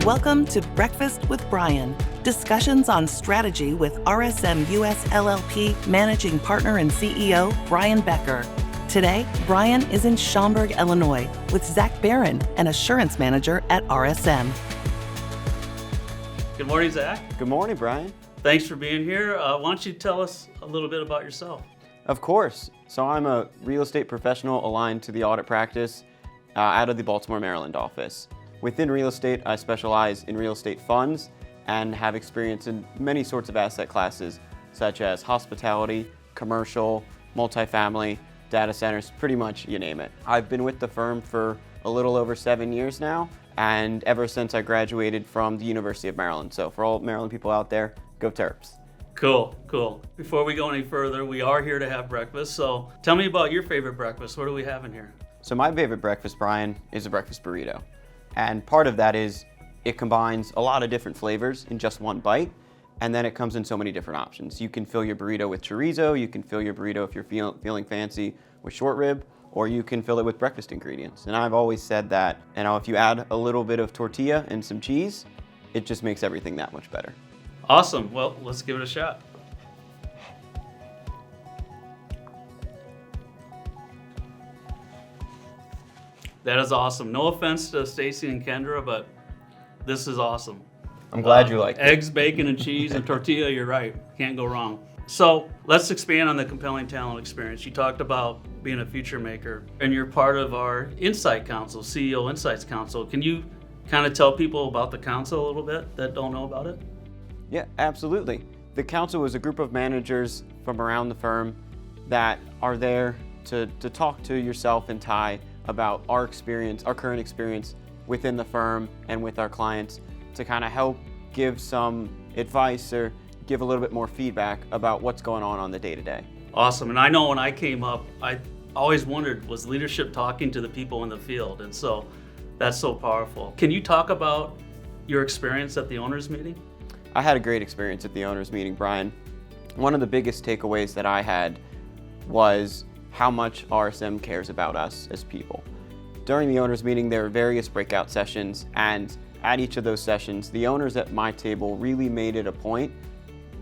Welcome to Breakfast with Brian, discussions on strategy with RSM US LLP Managing Partner and CEO Brian Becker. Today, Brian is in Schaumburg, Illinois, with Zach Barron, an assurance manager at RSM. Good morning, Zach. Good morning, Brian. Thanks for being here. Why don't you tell us a little bit about yourself? Of course. So I'm a real estate professional aligned to the audit practice out of the Baltimore, Maryland office. Within real estate, I specialize in real estate funds and have experience in many sorts of asset classes, such as hospitality, commercial, multifamily, data centers, pretty much you name it. I've been with the firm for a little over 7 years now, and ever since I graduated from the University of Maryland. So for all Maryland people out there, go Terps. Cool. Before we go any further, we are here to have breakfast, so tell me about your favorite breakfast. What are we having here? So my favorite breakfast, Brian, is a breakfast burrito. And part of that is it combines a lot of different flavors in just one bite, and then it comes in so many different options. You can fill your burrito with chorizo, you can fill your burrito if you're feeling fancy with short rib, or you can fill it with breakfast ingredients. And I've always said that, if you add a little bit of tortilla and some cheese, it just makes everything that much better. Awesome. Well, let's give it a shot. That is awesome. No offense to Stacy and Kendra, but this is awesome. I'm glad you like it. Eggs, bacon, and cheese, and tortilla, you're right. Can't go wrong. So let's expand on the compelling talent experience. You talked about being a future maker, and you're part of our Insight Council, CEO Insights Council. Can you kind of tell people about the council a little bit that don't know about it? Yeah, absolutely. The council is a group of managers from around the firm that are there to talk to yourself and Ty about our current experience within the firm and with our clients, to kind of help give some advice or give a little bit more feedback about what's going on the day-to-day. Awesome. And I know when I came up, I always wondered, was leadership talking to the people in the field? And so that's so powerful. Can you talk about your experience at the owners meeting? I had a great experience at the owners meeting, Brian. One of the biggest takeaways that I had was how much RSM cares about us as people. During the owners meeting, there were various breakout sessions, and at each of those sessions, the owners at my table really made it a point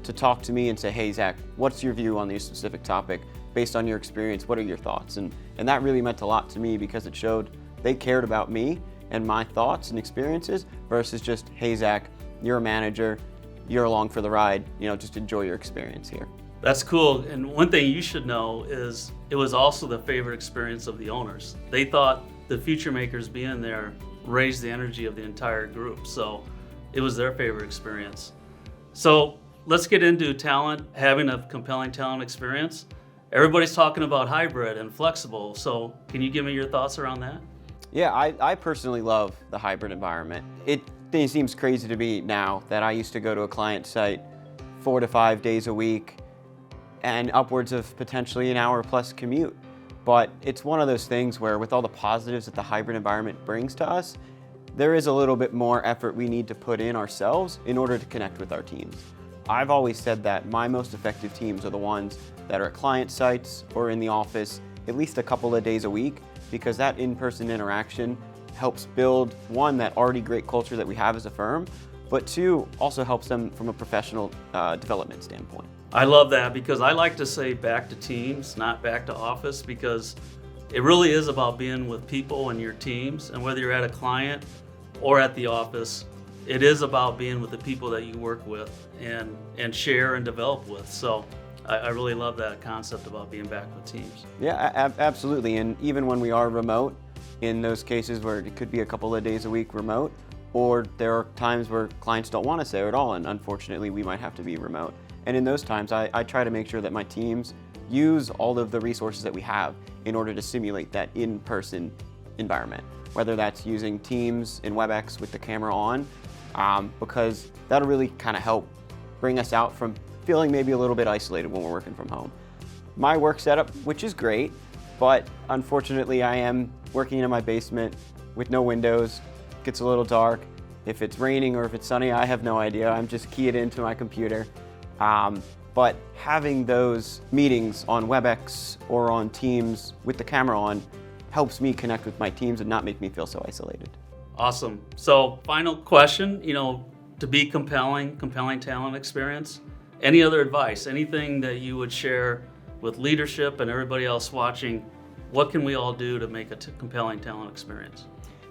to talk to me and say, hey, Zach, what's your view on this specific topic? Based on your experience, what are your thoughts? And that really meant a lot to me, because it showed they cared about me and my thoughts and experiences versus just, hey, Zach, you're a manager, you're along for the ride, just enjoy your experience here. That's cool. And one thing you should know is it was also the favorite experience of the owners. They thought the future makers being there raised the energy of the entire group. So it was their favorite experience. So let's get into talent, having a compelling talent experience. Everybody's talking about hybrid and flexible. So can you give me your thoughts around that? Yeah, I personally love the hybrid environment. It seems crazy to me now that I used to go to a client site 4 to 5 days a week and upwards of potentially an hour plus commute. But it's one of those things where, with all the positives that the hybrid environment brings to us, there is a little bit more effort we need to put in ourselves in order to connect with our teams. I've always said that my most effective teams are the ones that are at client sites or in the office at least a couple of days a week, because that in-person interaction helps build, one, that already great culture that we have as a firm, but two, also helps them from a professional development standpoint. I love that, because I like to say back to teams, not back to office, because it really is about being with people and your teams. And whether you're at a client or at the office, it is about being with the people that you work with and share and develop with. So I really love that concept about being back with teams. Yeah, absolutely. And even when we are remote, in those cases where it could be a couple of days a week remote, or there are times where clients don't want us there at all, and unfortunately we might have to be remote. And in those times, I try to make sure that my teams use all of the resources that we have in order to simulate that in-person environment, whether that's using Teams in WebEx with the camera on, because that'll really kind of help bring us out from feeling maybe a little bit isolated when we're working from home. My work setup, which is great, but unfortunately I am working in my basement with no windows, gets a little dark. If it's raining or if it's sunny, I have no idea. I'm just keyed into my computer. But having those meetings on WebEx or on Teams with the camera on helps me connect with my teams and not make me feel so isolated. Awesome. So final question, to be compelling talent experience, any other advice, anything that you would share with leadership and everybody else watching? What can we all do to make a compelling talent experience?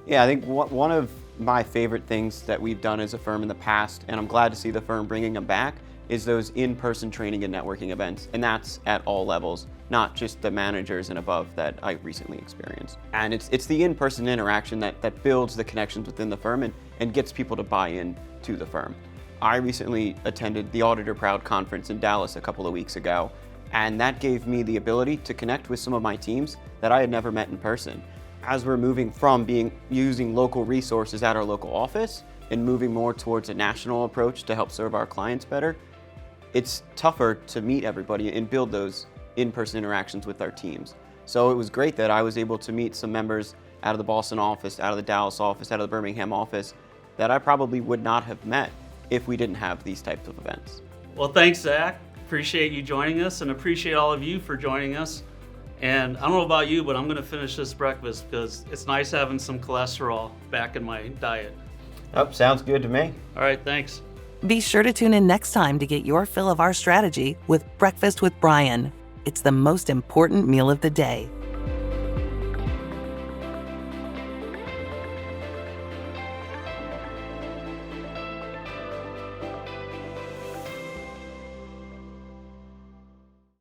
Yeah, I think one of my favorite things that we've done as a firm in the past, and I'm glad to see the firm bringing them back, is those in-person training and networking events. And that's at all levels, not just the managers and above that I recently experienced. And it's the in-person interaction that builds the connections within the firm and gets people to buy in to the firm. I recently attended the Auditor Proud conference in Dallas a couple of weeks ago, and that gave me the ability to connect with some of my teams that I had never met in person. As we're moving from using local resources at our local office and moving more towards a national approach to help serve our clients better, it's tougher to meet everybody and build those in-person interactions with our teams. So it was great that I was able to meet some members out of the Boston office, out of the Dallas office, out of the Birmingham office that I probably would not have met if we didn't have these types of events. Well, thanks, Zach. Appreciate you joining us and appreciate all of you for joining us. And I don't know about you, but I'm going to finish this breakfast because it's nice having some cholesterol back in my diet. Oh, sounds good to me. All right, thanks. Be sure to tune in next time to get your fill of our strategy with Breakfast with Brian. It's the most important meal of the day.